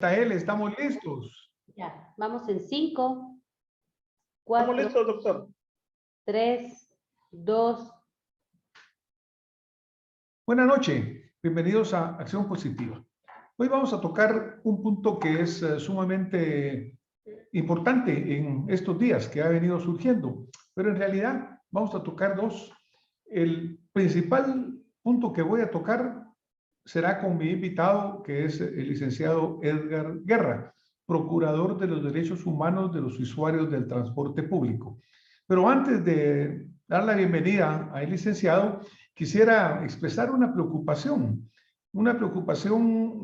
Él, estamos listos. Ya, vamos en 5, Estamos 4, listos, doctor. 3, 2. Buenas noches, bienvenidos a Acción Positiva. Hoy vamos a tocar un punto que es sumamente importante en estos días, que ha venido surgiendo, pero en realidad vamos a tocar dos. El principal punto que voy a tocar será con mi invitado, que es el licenciado Edgar Guerra, procurador de los derechos humanos de los usuarios del transporte público. Pero antes de dar la bienvenida al licenciado, quisiera expresar una preocupación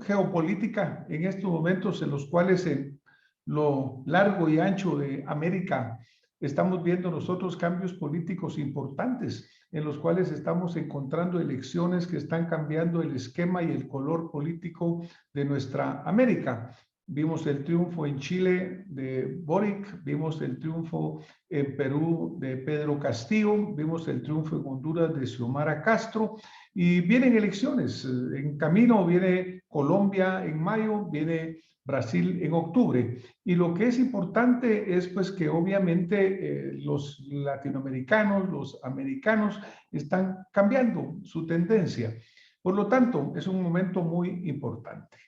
geopolítica en estos momentos en los cuales en lo largo y ancho de América estamos viendo nosotros cambios políticos importantes en los cuales estamos encontrando elecciones que están cambiando el esquema y el color político de nuestra América. Vimos el triunfo en Chile de Boric, vimos el triunfo en Perú de Pedro Castillo, vimos el triunfo en Honduras de Xiomara Castro y vienen elecciones. En camino viene Colombia en mayo, viene Brasil en octubre. Y lo que es importante es pues que obviamente los latinoamericanos, los americanos están cambiando su tendencia. Por lo tanto, es un momento muy importante.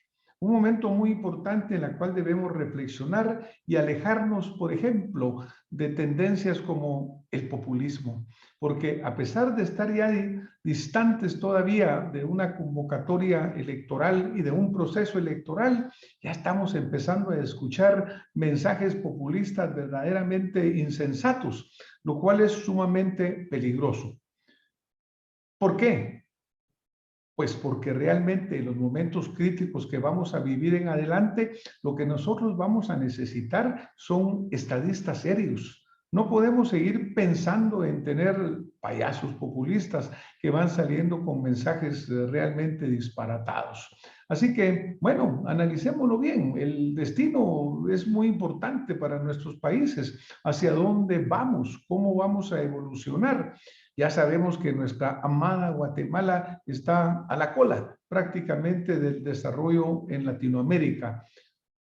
Un momento muy importante en el cual debemos reflexionar y alejarnos, por ejemplo, de tendencias como el populismo, porque a pesar de estar ya distantes todavía de una convocatoria electoral y de un proceso electoral, ya estamos empezando a escuchar mensajes populistas verdaderamente insensatos, lo cual es sumamente peligroso. ¿Por qué? Pues porque realmente en los momentos críticos que vamos a vivir en adelante, lo que nosotros vamos a necesitar son estadistas serios. No podemos seguir pensando en tener payasos populistas que van saliendo con mensajes realmente disparatados. Así que, bueno, analicémoslo bien. El destino es muy importante para nuestros países. ¿Hacia dónde vamos? ¿Cómo vamos a evolucionar? Ya sabemos que nuestra amada Guatemala está a la cola prácticamente del desarrollo en Latinoamérica,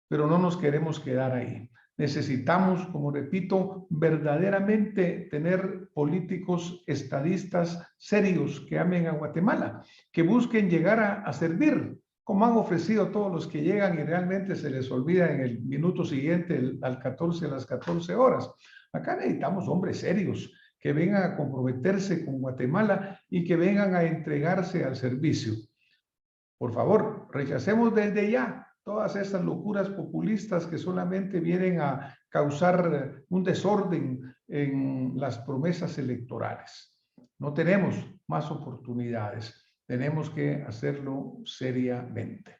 pero no nos queremos quedar ahí. Necesitamos, como repito, verdaderamente tener políticos estadistas serios que amen a Guatemala, que busquen llegar a servir, como han ofrecido todos los que llegan y realmente se les olvida en el minuto siguiente, a las 14 horas. Acá necesitamos hombres serios, que vengan a comprometerse con Guatemala y que vengan a entregarse al servicio. Por favor, rechacemos desde ya todas estas locuras populistas que solamente vienen a causar un desorden en las promesas electorales. No tenemos más oportunidades, tenemos que hacerlo seriamente.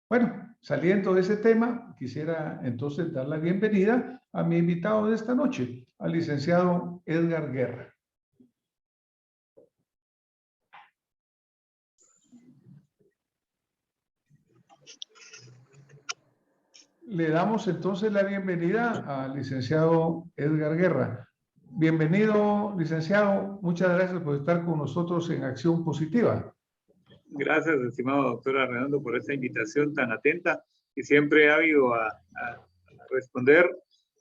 Bueno, saliendo de ese tema, quisiera entonces dar la bienvenida a mi invitado de esta noche, al licenciado Edgar Guerra. Le damos entonces la bienvenida al licenciado Edgar Guerra. Bienvenido, licenciado. Muchas gracias por estar con nosotros en Acción Positiva. Gracias, estimado doctor Arredondo, por esta invitación tan atenta y siempre ávido a responder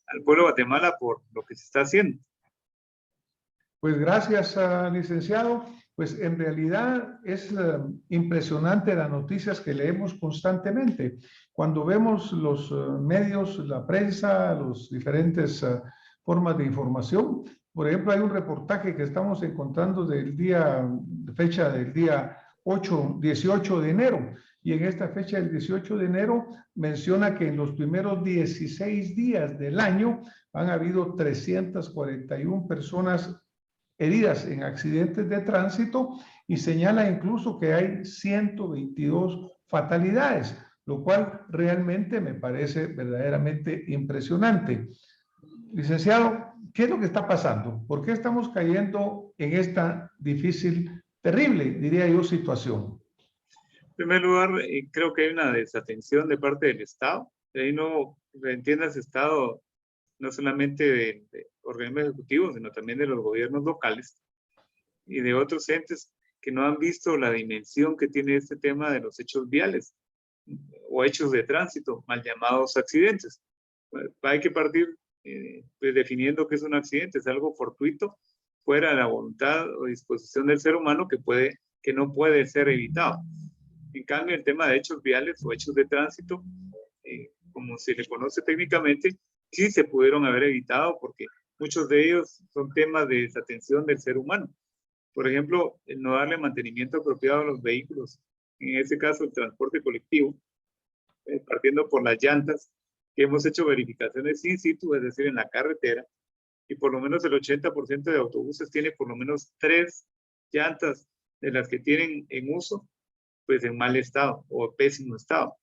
al pueblo de Guatemala por lo que se está haciendo. Pues gracias, licenciado. Pues en realidad es impresionante las noticias que leemos constantemente. Cuando vemos los medios, la prensa, los diferentes formas de información, por ejemplo, hay un reportaje que estamos encontrando fecha del día 18 de enero, y en esta fecha del 18 de enero menciona que en los primeros 16 días del año han habido 341 personas heridas en accidentes de tránsito y señala incluso que hay 122 fatalidades, lo cual realmente me parece verdaderamente impresionante. Licenciado, ¿qué es lo que está pasando? ¿Por qué estamos cayendo en esta difícil, terrible, diría yo, situación? En primer lugar, creo que hay una desatención de parte del Estado. Ahí no entiendas Estado no solamente de organismos ejecutivos, sino también de los gobiernos locales y de otros entes que no han visto la dimensión que tiene este tema de los hechos viales. o hechos de tránsito, mal llamados accidentes. Pues, hay que partir pues, definiendo qué es un accidente, es algo fortuito, fuera de la voluntad o disposición del ser humano que no puede ser evitado. En cambio, el tema de hechos viales o hechos de tránsito, como se le conoce técnicamente, sí se pudieron haber evitado porque muchos de ellos son temas de desatención del ser humano. Por ejemplo, el no darle mantenimiento apropiado a los vehículos, en este caso el transporte colectivo, partiendo por las llantas, que hemos hecho verificaciones in situ, es decir, en la carretera, y por lo menos el 80% de autobuses tiene por lo menos 3 llantas de las que tienen en uso, pues en mal estado o pésimo estado.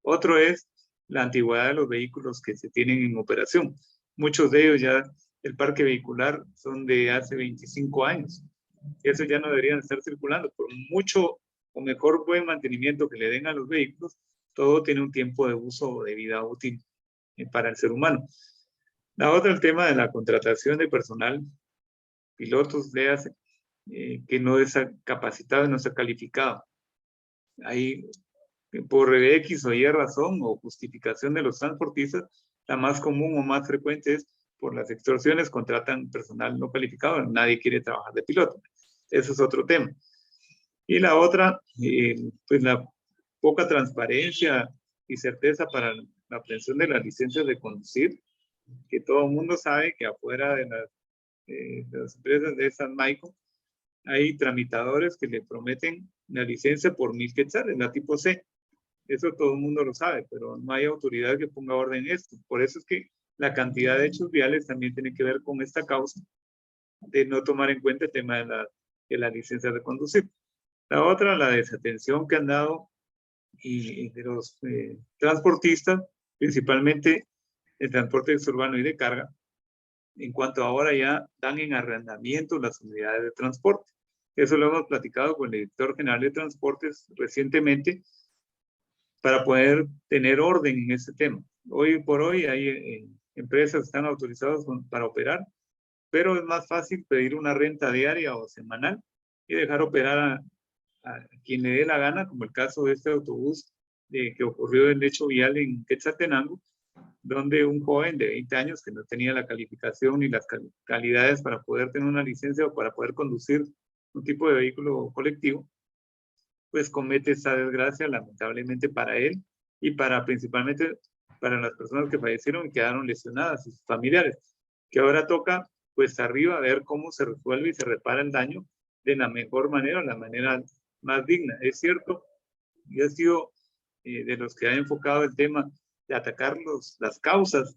Otro es la antigüedad de los vehículos que se tienen en operación. Muchos de ellos ya, el parque vehicular son de hace 25 años. Y eso ya no deberían estar circulando. Por mucho o mejor buen mantenimiento que le den a los vehículos, todo tiene un tiempo de uso o de vida útil para el ser humano. La otra, el tema de la contratación de personal, pilotos, léase, que no es capacitado y no está calificado. Ahí, por X o Y razón o justificación de los transportistas, la más común o más frecuente es por las extorsiones, contratan personal no calificado, nadie quiere trabajar de piloto. Eso es otro tema. Y la otra, pues la poca transparencia y certeza para la obtención de las licencias de conducir, que todo el mundo sabe que afuera de las empresas de San Maico hay tramitadores que le prometen la licencia por 1,000 quetzales, la tipo C. Eso todo el mundo lo sabe, pero no hay autoridad que ponga orden en esto. Por eso es que la cantidad de hechos viales también tiene que ver con esta causa de no tomar en cuenta el tema de la licencia de conducir. La otra, la desatención que han dado y de los transportistas, principalmente el transporte urbano y de carga, en cuanto ahora ya dan en arrendamiento las unidades de transporte. Eso lo hemos platicado con el director general de transportes recientemente para poder tener orden en este tema. Hoy por hoy hay empresas que están autorizadas para operar, pero es más fácil pedir una renta diaria o semanal y dejar operar a quien le dé la gana, como el caso de este autobús que ocurrió el hecho vial en Quetzaltenango, donde un joven de 20 años que no tenía la calificación ni las calidades para poder tener una licencia o para poder conducir un tipo de vehículo colectivo, pues comete esta desgracia lamentablemente para él y principalmente para las personas que fallecieron y quedaron lesionadas y sus familiares, que ahora toca pues arriba ver cómo se resuelve y se repara el daño de la mejor manera, la manera más digna. Es cierto, yo he sido de los que han enfocado el tema de atacar las causas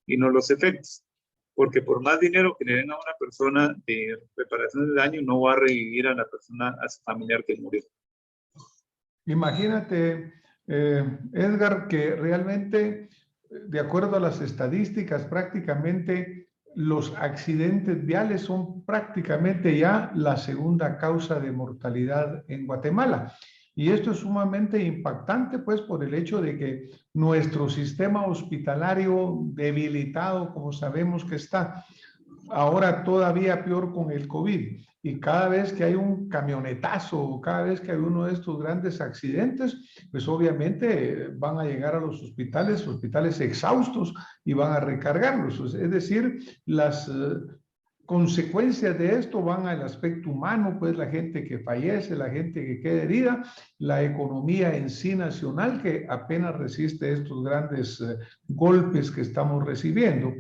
y no los efectos, porque por más dinero que le den a una persona de reparación de daño, no va a revivir a la persona, a su familiar que murió. Imagínate, Edgar, que realmente, de acuerdo a las estadísticas, prácticamente los accidentes viales son prácticamente ya la segunda causa de mortalidad en Guatemala. Y esto es sumamente impactante, pues, por el hecho de que nuestro sistema hospitalario debilitado, como sabemos que está, ahora todavía peor con el COVID. Y cada vez que hay un camionetazo o cada vez que hay uno de estos grandes accidentes, pues obviamente van a llegar a los hospitales exhaustos y van a recargarlos. Es decir, las consecuencias de esto van al aspecto humano, pues la gente que fallece, la gente que queda herida, la economía en sí nacional que apenas resiste estos grandes golpes que estamos recibiendo.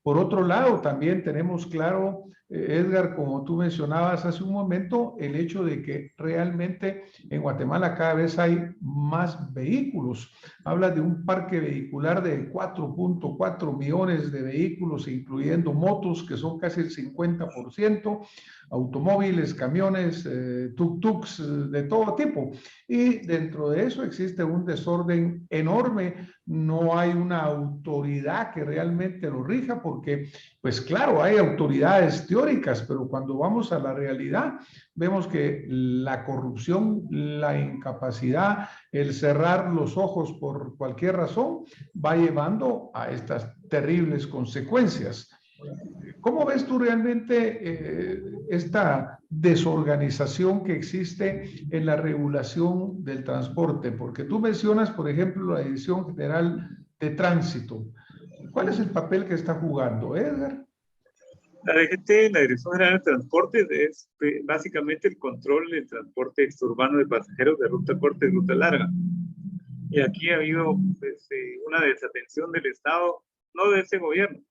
Por otro lado, también tenemos claro, Edgar, como tú mencionabas hace un momento, el hecho de que realmente en Guatemala cada vez hay más vehículos. Hablas de un parque vehicular de 4.4 millones de vehículos, incluyendo motos, que son casi el 50%, automóviles, camiones, tuk-tuks, de todo tipo. Y dentro de eso existe un desorden enorme. No hay una autoridad que realmente lo rija porque, pues claro, hay autoridades teóricas, pero cuando vamos a la realidad, vemos que la corrupción, la incapacidad, el cerrar los ojos por cualquier razón, va llevando a estas terribles consecuencias. ¿Cómo ves tú realmente esta desorganización que existe en la regulación del transporte? Porque tú mencionas, por ejemplo, la Dirección General de Tránsito. ¿Cuál es el papel que está jugando, Edgar? La DGT, la Dirección General de Transportes, es básicamente el control del transporte exurbano de pasajeros de ruta corta y ruta larga. Y aquí ha habido pues, una desatención del Estado, no de ese gobierno,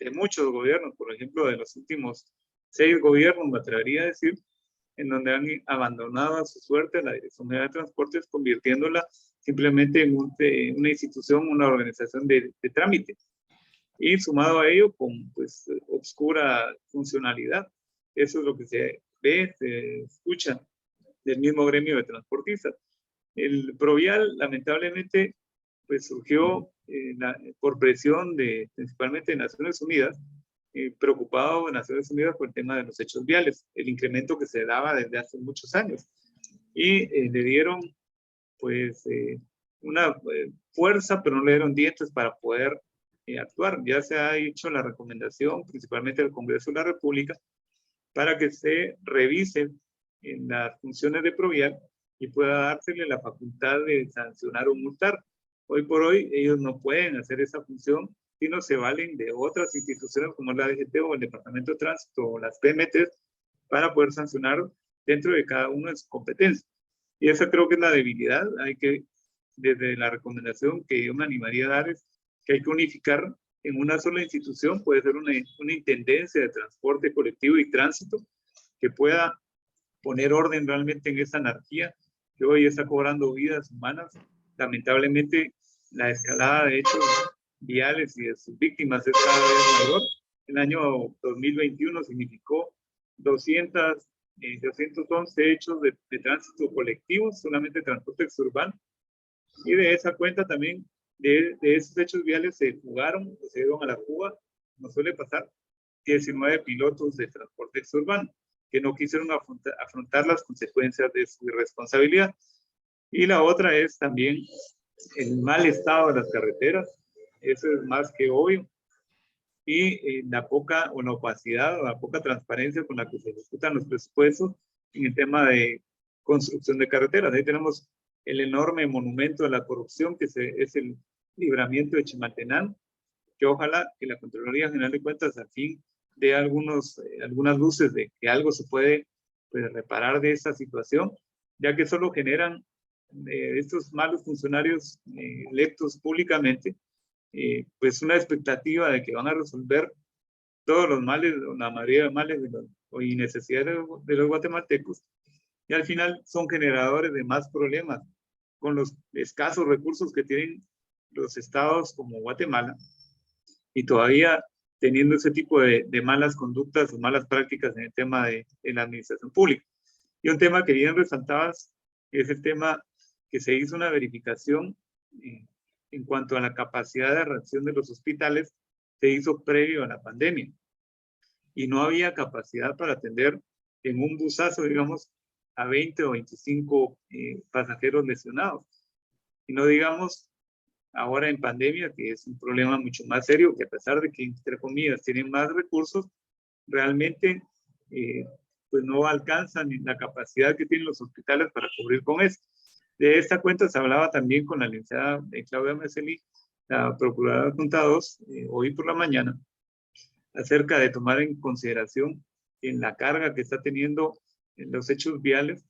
de muchos gobiernos, por ejemplo, de los últimos 6 gobiernos, me atrevería a decir, en donde han abandonado a su suerte a la Dirección General de Transportes, convirtiéndola simplemente en una institución, una organización de trámite. Y sumado a ello, con pues, obscura funcionalidad. Eso es lo que se ve, se escucha del mismo gremio de transportistas. El Provial, lamentablemente, pues surgió por presión principalmente de Naciones Unidas, preocupado en Naciones Unidas por el tema de los hechos viales, el incremento que se daba desde hace muchos años. Y le dieron, pues, una fuerza, pero no le dieron dientes para poder actuar. Ya se ha hecho la recomendación, principalmente del Congreso de la República, para que se revisen en las funciones de Provial y pueda dársele la facultad de sancionar o multar. Hoy por hoy ellos no pueden hacer esa función, sino se valen de otras instituciones como la DGT o el Departamento de Tránsito o las PMT para poder sancionar dentro de cada uno de sus competencias. Y esa creo que es la debilidad. Hay que, desde la recomendación que yo me animaría a dar, es que hay que unificar en una sola institución, puede ser una intendencia de transporte colectivo y tránsito que pueda poner orden realmente en esa anarquía que hoy está cobrando vidas humanas. Lamentablemente, la escalada de hechos viales y de sus víctimas es cada vez mayor. El año 2021 significó 211 hechos de tránsito colectivo, solamente transporte exurbano. Y de esa cuenta también, de esos hechos viales se fugaron, se dieron a la fuga, no suele pasar, 19 pilotos de transporte exurbano que no quisieron afrontar las consecuencias de su irresponsabilidad. Y la otra es también el mal estado de las carreteras, eso es más que obvio, y la poca o la opacidad o la poca transparencia con la que se ejecutan los presupuestos en el tema de construcción de carreteras. Ahí tenemos el enorme monumento de la corrupción que es el libramiento de Chimaltenango, que ojalá que la Contraloría General de Cuentas al fin dé algunas luces de que algo se puede pues, reparar de esta situación, ya que solo generan estos malos funcionarios electos públicamente, pues una expectativa de que van a resolver todos los males, o la mayoría de males y necesidades de los guatemaltecos, y al final son generadores de más problemas con los escasos recursos que tienen los estados como Guatemala, y todavía teniendo ese tipo de malas conductas o malas prácticas en el tema de la administración pública. Y un tema que bien resaltabas es el tema que se hizo una verificación en cuanto a la capacidad de reacción de los hospitales, se hizo previo a la pandemia. Y no había capacidad para atender en un busazo, digamos, a 20 o 25 pasajeros lesionados. Y no digamos ahora en pandemia, que es un problema mucho más serio, que a pesar de que, entre comillas, tienen más recursos, realmente pues no alcanzan la capacidad que tienen los hospitales para cubrir con eso. De esta cuenta se hablaba también con la licenciada Claudia Meseli, la procuradora adjunta 2, hoy por la mañana, acerca de tomar en consideración en la carga que está teniendo en los hechos viales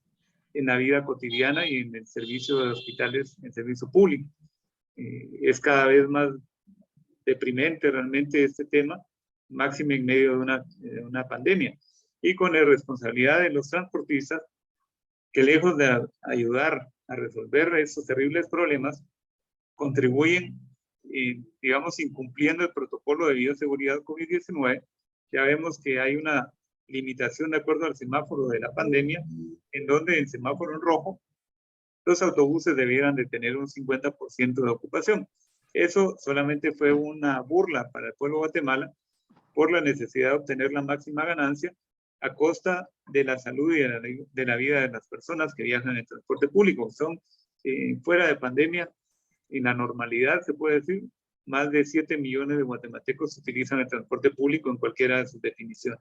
en la vida cotidiana y en el servicio de hospitales, en servicio público. Es cada vez más deprimente realmente este tema, máximo en medio de una pandemia, y con la responsabilidad de los transportistas, que lejos de ayudar a resolver esos terribles problemas, contribuyen, digamos, incumpliendo el protocolo de bioseguridad COVID-19. Ya vemos que hay una limitación de acuerdo al semáforo de la pandemia, en donde el semáforo en rojo, los autobuses debieran de tener un 50% de ocupación. Eso solamente fue una burla para el pueblo de Guatemala por la necesidad de obtener la máxima ganancia a costa de la salud y de la vida de las personas que viajan en transporte público. Son fuera de pandemia, en la normalidad se puede decir, más de 7 millones de guatemaltecos utilizan el transporte público en cualquiera de sus definiciones.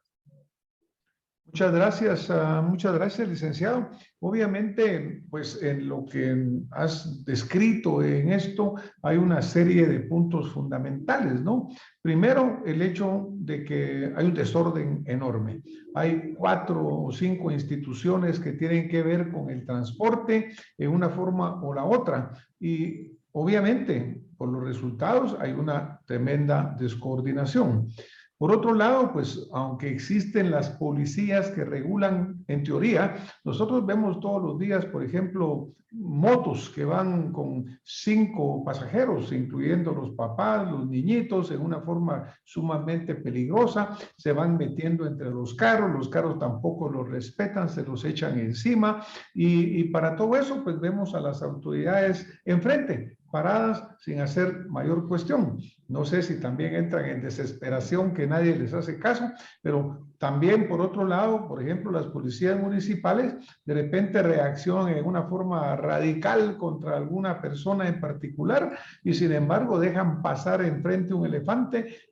Muchas gracias, licenciado. Obviamente, pues en lo que has descrito en esto, hay una serie de puntos fundamentales, ¿no? Primero, el hecho de que hay un desorden enorme. Hay 4 o 5 instituciones que tienen que ver con el transporte en una forma o la otra. Y obviamente, por los resultados, hay una tremenda descoordinación. Por otro lado, pues aunque existen las policías que regulan en teoría, nosotros vemos todos los días, por ejemplo, motos que van con 5 pasajeros, incluyendo los papás, los niñitos, en una forma sumamente peligrosa, se van metiendo entre los carros tampoco los respetan, se los echan encima y para todo eso, pues vemos a las autoridades enfrente, paradas sin hacer mayor cuestión. No sé si también entran en desesperación que nadie les hace caso, pero también por otro lado, por ejemplo, las policías municipales de repente reaccionan en una forma radical contra alguna persona en particular y sin embargo dejan pasar enfrente un elefante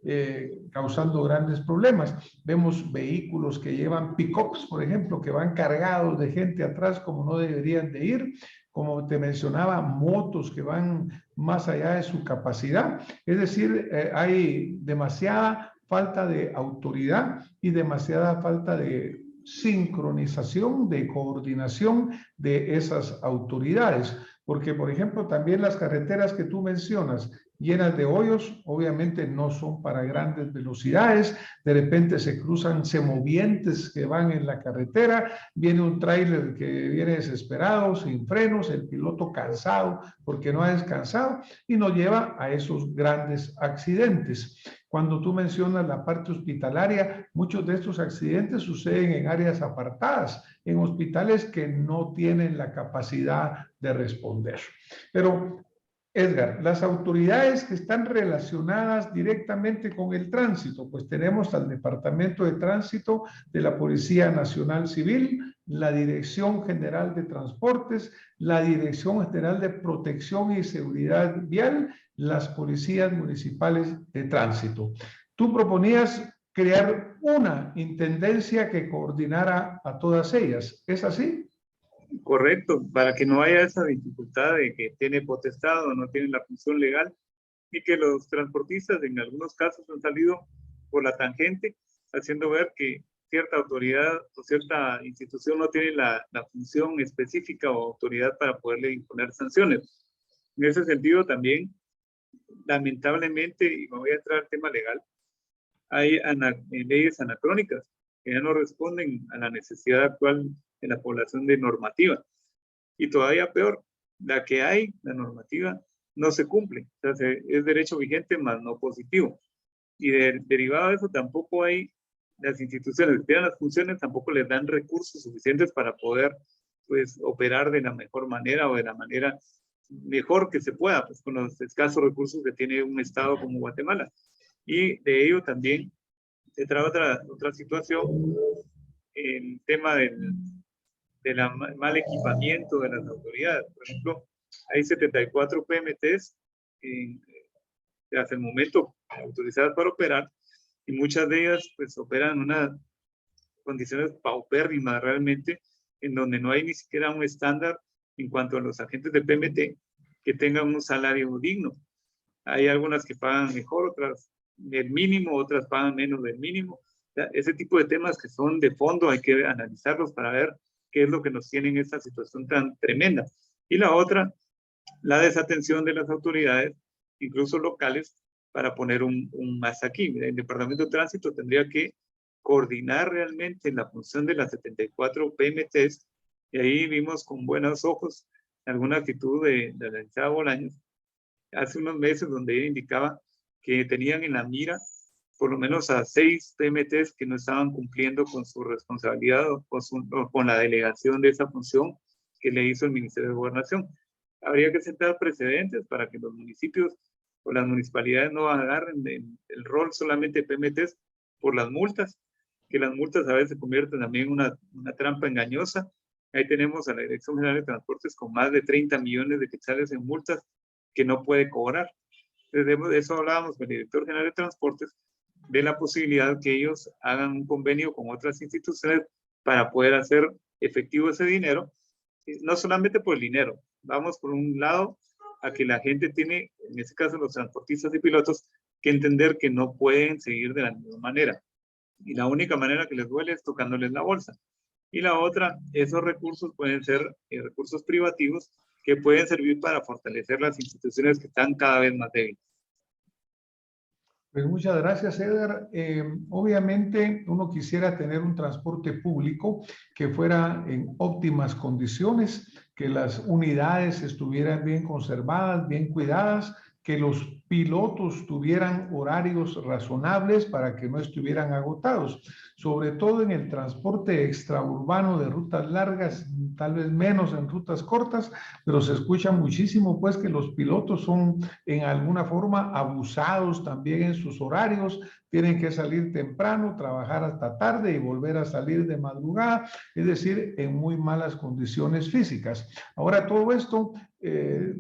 causando grandes problemas. Vemos vehículos que llevan pick-ups, por ejemplo, que van cargados de gente atrás como no deberían de ir. Como te mencionaba, motos que van más allá de su capacidad. Es decir, hay demasiada falta de autoridad y demasiada falta de sincronización, de coordinación de esas autoridades. Porque, por ejemplo, también las carreteras que tú mencionas, llenas de hoyos, obviamente no son para grandes velocidades, de repente se cruzan semovientes que van en la carretera, viene un tráiler que viene desesperado, sin frenos, el piloto cansado porque no ha descansado y nos lleva a esos grandes accidentes. Cuando tú mencionas la parte hospitalaria, muchos de estos accidentes suceden en áreas apartadas, en hospitales que no tienen la capacidad de responder. Pero Edgar, las autoridades que están relacionadas directamente con el tránsito, pues tenemos al Departamento de Tránsito de la Policía Nacional Civil, la Dirección General de Transportes, la Dirección General de Protección y Seguridad Vial, las policías municipales de tránsito. Tú proponías crear una intendencia que coordinara a todas ellas, ¿es así? Correcto, para que no haya esa dificultad de que tiene potestad o no tiene la función legal y que los transportistas en algunos casos han salido por la tangente haciendo ver que cierta autoridad o cierta institución no tiene la función específica o autoridad para poderle imponer sanciones. En ese sentido también, lamentablemente, y me voy a entrar al tema legal, hay leyes anacrónicas que ya no responden a la necesidad actual de la población de normativa. Y todavía peor, la que hay, la normativa, no se cumple. O sea, es derecho vigente, más no positivo. Y derivado de eso, tampoco hay las instituciones que tienen las funciones, tampoco les dan recursos suficientes para poder pues, operar de la mejor manera o de la manera mejor que se pueda, pues, con los escasos recursos que tiene un estado como Guatemala. Y de ello también se trae otra situación, el tema del mal equipamiento de las autoridades. Por ejemplo, hay 74 PMTs hasta el momento autorizadas para operar y muchas de ellas pues operan en unas condiciones paupérrimas realmente, en donde no hay ni siquiera un estándar en cuanto a los agentes de PMT que tengan un salario digno. Hay algunas que pagan mejor, otras el mínimo, otras pagan menos del mínimo. O sea, ese tipo de temas que son de fondo hay que analizarlos para ver qué es lo que nos tiene en esta situación tan tremenda. Y la otra, la desatención de las autoridades, incluso locales, para poner un más aquí. El Departamento de Tránsito tendría que coordinar realmente la función de las 74 PMTs, y ahí vimos con buenos ojos alguna actitud de la licenciada Bolaños hace unos meses, donde ella indicaba que tenían en la mira por lo menos a 6 PMTs que no estaban cumpliendo con su responsabilidad o con la delegación de esa función que le hizo el Ministerio de Gobernación. Habría que sentar precedentes para que los municipios o las municipalidades no agarren el rol solamente de PMTs por las multas, que las multas a veces se convierten también en una trampa engañosa. Ahí tenemos a la Dirección General de Transportes con más de 30 millones de quetzales en multas que no puede cobrar. De eso hablábamos con el director general de transportes, de la posibilidad que ellos hagan un convenio con otras instituciones para poder hacer efectivo ese dinero, no solamente por el dinero. Vamos por un lado a que la gente tiene, en este caso los transportistas y pilotos, que entender que no pueden seguir de la misma manera. Y la única manera que les duele es tocándoles la bolsa. Y la otra, esos recursos pueden ser recursos privativos que pueden servir para fortalecer las instituciones que están cada vez más débiles. Pues muchas gracias, Edgar. Obviamente uno quisiera tener un transporte público que fuera en óptimas condiciones, que las unidades estuvieran bien conservadas, bien cuidadas, que los pilotos tuvieran horarios razonables para que no estuvieran agotados, sobre todo en el transporte extraurbano de rutas largas, tal vez menos en rutas cortas, pero se escucha muchísimo pues que los pilotos son en alguna forma abusados también en sus horarios, tienen que salir temprano, trabajar hasta tarde y volver a salir de madrugada, es decir, en muy malas condiciones físicas. Ahora, todo esto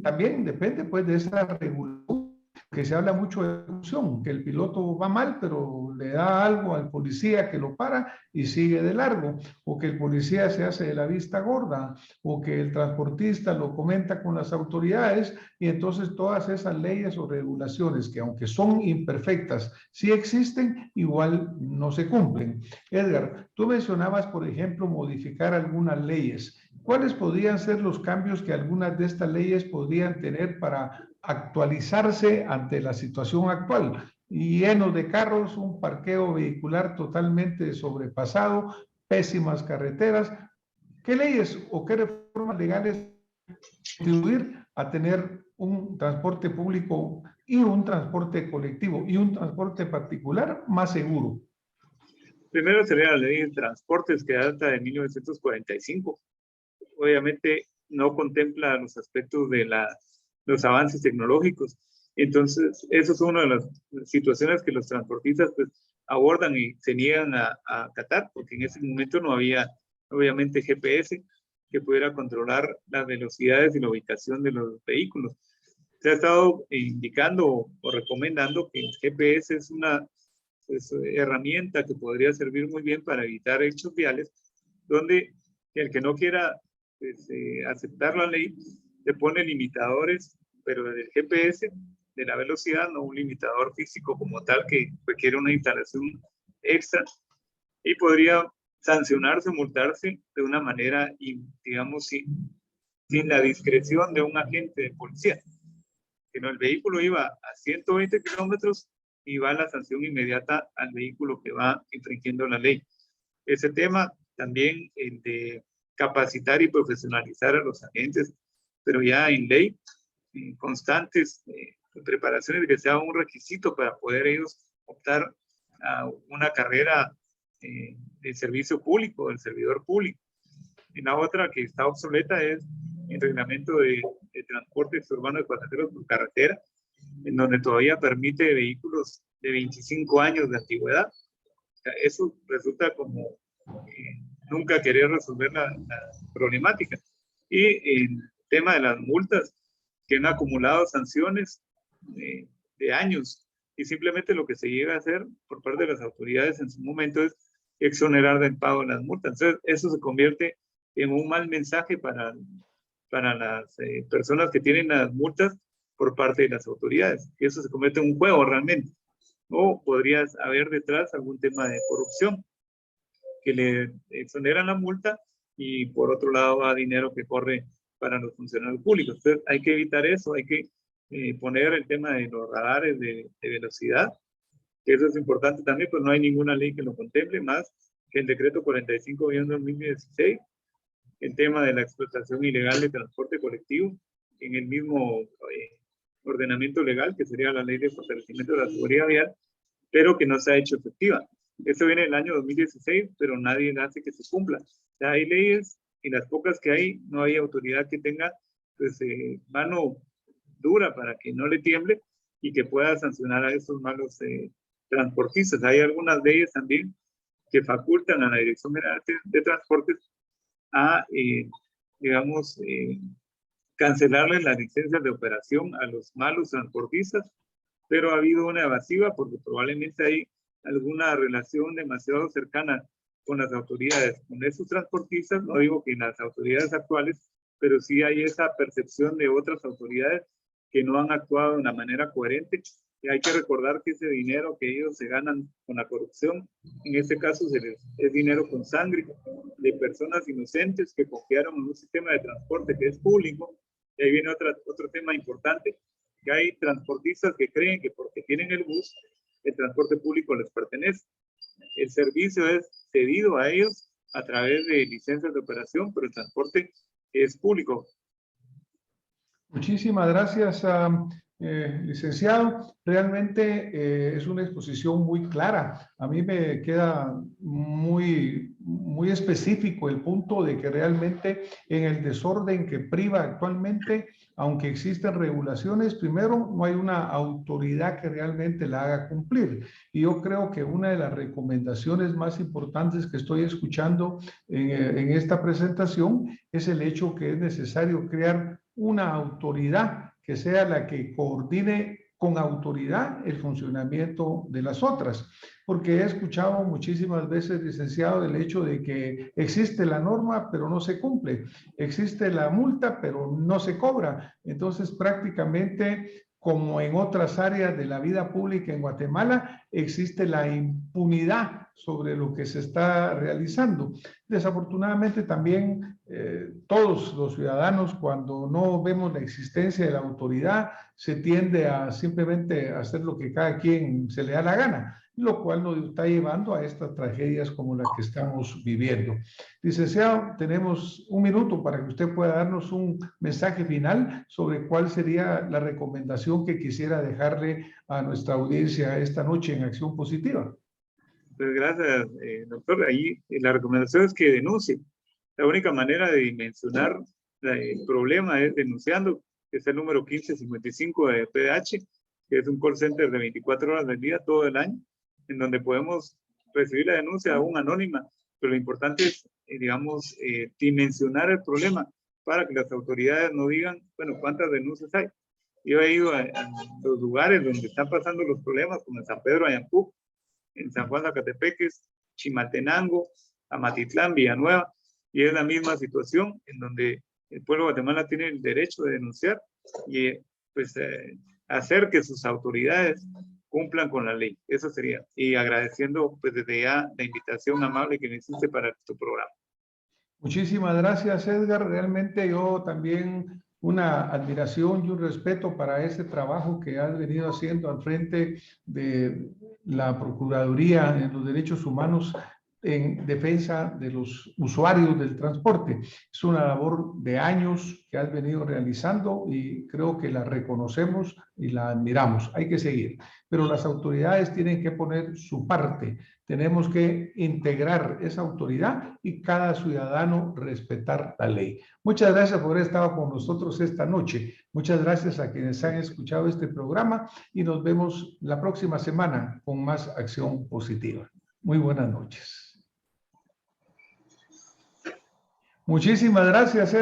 también depende pues de esa regulación, que se habla mucho de ejecución, que el piloto va mal, pero le da algo al policía que lo para y sigue de largo, o que el policía se hace de la vista gorda, o que el transportista lo comenta con las autoridades, y entonces todas esas leyes o regulaciones que aunque son imperfectas, sí existen, igual no se cumplen. Edgar, tú mencionabas, por ejemplo, modificar algunas leyes. ¿Cuáles podrían ser los cambios que algunas de estas leyes podrían tener para actualizarse ante la situación actual? Llenos de carros, un parqueo vehicular totalmente sobrepasado, pésimas carreteras. ¿Qué leyes o qué reformas legales contribuir a tener un transporte público y un transporte colectivo y un transporte particular más seguro? Primero sería la ley de transportes que data de 1945. Obviamente no contempla los aspectos de los avances tecnológicos. Entonces, eso es una de las situaciones que los transportistas pues, abordan y se niegan a acatar, porque en ese momento no había, obviamente, GPS que pudiera controlar las velocidades y la ubicación de los vehículos. Se ha estado indicando o recomendando que el GPS es una herramienta que podría servir muy bien para evitar hechos viales, donde el que no quiera pues, aceptar la ley, le pone limitadores, pero del GPS, de la velocidad, no un limitador físico como tal que requiere una instalación extra, y podría sancionarse, multarse de una manera, digamos, sin la discreción de un agente de policía. Que no, el vehículo iba a 120 kilómetros y va la sanción inmediata al vehículo que va infringiendo la ley. Ese tema también, el de capacitar y profesionalizar a los agentes, pero ya en ley, constantes preparaciones, que sea un requisito para poder ellos optar a una carrera de servicio público, del servidor público. Y la otra que está obsoleta es el reglamento de transportes urbanos de pasajeros por carretera, en donde todavía permite vehículos de 25 años de antigüedad. O sea, eso resulta como nunca querer resolver la problemática. Y el tema de las multas, que han acumulado sanciones de años, y simplemente lo que se llega a hacer por parte de las autoridades en su momento es exonerar del pago de las multas. Entonces, eso se convierte en un mal mensaje para las personas que tienen las multas por parte de las autoridades. Y eso se convierte en un juego realmente. O podría haber detrás algún tema de corrupción, que le exoneran la multa y por otro lado va dinero que corre para los funcionarios públicos. Entonces hay que evitar eso, hay que poner el tema de los radares de velocidad, que eso es importante también, pues no hay ninguna ley que lo contemple más que el decreto 45/2016, el tema de la explotación ilegal de transporte colectivo en el mismo ordenamiento legal, que sería la ley de fortalecimiento de la seguridad vial, pero que no se ha hecho efectiva. Esto viene del año 2016, pero nadie hace que se cumpla. O sea, hay leyes y las pocas que hay, no hay autoridad que tenga pues, mano dura para que no le tiemble y que pueda sancionar a esos malos transportistas. Hay algunas leyes también que facultan a la Dirección General de Transportes a, digamos, cancelarles las licencias de operación a los malos transportistas pero ha habido una evasiva porque probablemente hay alguna relación demasiado cercana con las autoridades, con esos transportistas. No digo que las autoridades actuales, pero sí hay esa percepción de otras autoridades que no han actuado de una manera coherente. Y hay que recordar que ese dinero que ellos se ganan con la corrupción, en este caso es dinero con sangre de personas inocentes que confiaron en un sistema de transporte que es público. Y ahí viene otro tema importante, que hay transportistas que creen que porque tienen el bus, el transporte público les pertenece. El servicio es cedido a ellos a través de licencias de operación, pero el transporte es público. Muchísimas gracias, licenciado. Realmente es una exposición muy clara. A mí me queda muy específico el punto de que realmente en el desorden que priva actualmente, aunque existen regulaciones, primero no hay una autoridad que realmente la haga cumplir. Y yo creo que una de las recomendaciones más importantes que estoy escuchando en esta presentación es el hecho que es necesario crear una autoridad que sea la que coordine con autoridad el funcionamiento de las otras, porque he escuchado muchísimas veces, licenciado, el hecho de que existe la norma pero no se cumple, existe la multa pero no se cobra. Entonces prácticamente, como en otras áreas de la vida pública en Guatemala, existe la impunidad sobre lo que se está realizando. Desafortunadamente también todos los ciudadanos, cuando no vemos la existencia de la autoridad, se tiende a simplemente hacer lo que cada quien se le da la gana, lo cual nos está llevando a estas tragedias como la que estamos viviendo. Licenciado, tenemos un minuto para que usted pueda darnos un mensaje final sobre cuál sería la recomendación que quisiera dejarle a nuestra audiencia esta noche en Acción Positiva. Pues gracias, doctor. Ahí la recomendación es que denuncie. La única manera de dimensionar el problema es denunciando, que es el número 1555 de PDH, que es un call center de 24 horas del día, todo el año, en donde podemos recibir la denuncia aún anónima, pero lo importante es, digamos, dimensionar el problema para que las autoridades no digan, bueno, ¿cuántas denuncias hay? Yo he ido a los lugares donde están pasando los problemas, como en San Pedro Ayampú, en San Juan Zacatepeques, Chimaltenango, Amatitlán, Villanueva, y es la misma situación en donde el pueblo de Guatemala tiene el derecho de denunciar y pues hacer que sus autoridades cumplan con la ley. Eso sería. Y agradeciendo pues desde ya la invitación amable que me hiciste para tu programa. Muchísimas gracias, Edgar. Realmente yo también una admiración y un respeto para ese trabajo que has venido haciendo al frente de la Procuraduría en los Derechos Humanos en defensa de los usuarios del transporte. Es una labor de años que has venido realizando y creo que la reconocemos y la admiramos. Hay que seguir, pero las autoridades tienen que poner su parte. Tenemos que integrar esa autoridad y cada ciudadano respetar la ley. Muchas gracias por haber estado con nosotros esta noche. Muchas gracias a quienes han escuchado este programa y nos vemos la próxima semana con más Acción Positiva. Muy buenas noches. Muchísimas gracias.